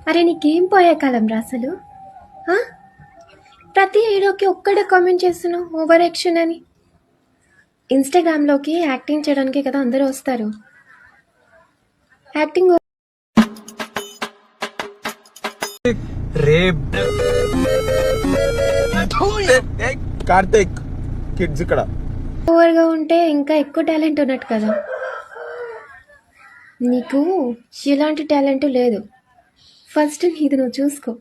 అరే నీకేం పోయే కాలం రా అసలు. ప్రతి వీడియోకి ఒక్కడే కామెంట్ చేస్తున్నావు ఓవర్ యాక్షన్ అని. ఇన్స్టాగ్రామ్లోకి యాక్టింగ్ చేయడానికి కదా అందరూ వస్తారు. యాక్టింగ్ కార్తిక్ కిడ్స్ ఇక్కడ ఓవర్గా ఉంటే ఇంకా ఎక్కువ టాలెంట్ ఉన్నట్టు కదా. నీకు ఎలాంటి టాలెంట్ లేదు. ఫస్ట్ నీది నువ్వు చూసుకో.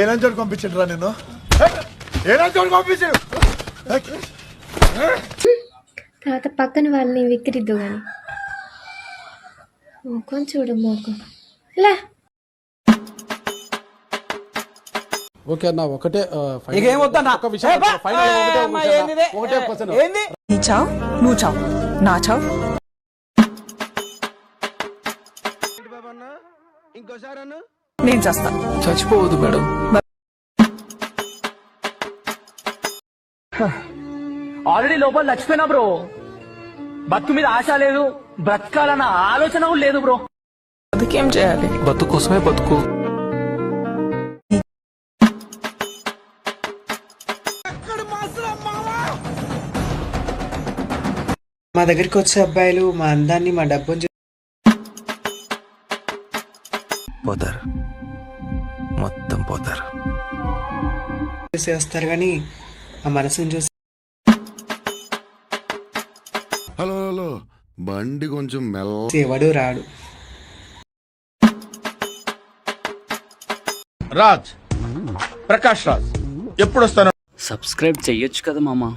ఏలాంటి చోటు పంపించండి రా నేను. ఏలాంటి చోటు పంపించాడు తర్వాత పక్కన వాళ్ళని విక్కిరిద్దు కానీ. మోకం చూడు మోకం లే. ఓకే అన్న ఒకటే నీ చావ్ నువ్వు చావ్ నా చావ్. నేను చేస్తా. చచ్చిపోవద్దు మేడం. ఆల్రెడీ లోపల చచ్చిపోయినా బ్రో. బతుకు మీద ఆశ లేదు, బ్రతకాలన్న ఆలోచన కూడా లేదు బ్రో. అందుకేం చేయాలి? బతుకు కోసమే బతుకు. మా దగ్గరికి వచ్చే అబ్బాయిలు మా అందాన్ని మా డబ్బుని పోతారు, మొత్తం పోతారు. చూసి వస్తారు కానీ ఆ మనసుని చూసి. హలో హలో బండి కొంచెం మెల్ల. ఎవడు రాడు. రాజ్, ప్రకాష్ రాజ్ ఎప్పుడు వస్తాను? సబ్స్క్రైబ్ చెయ్యొచ్చు కదా మామ.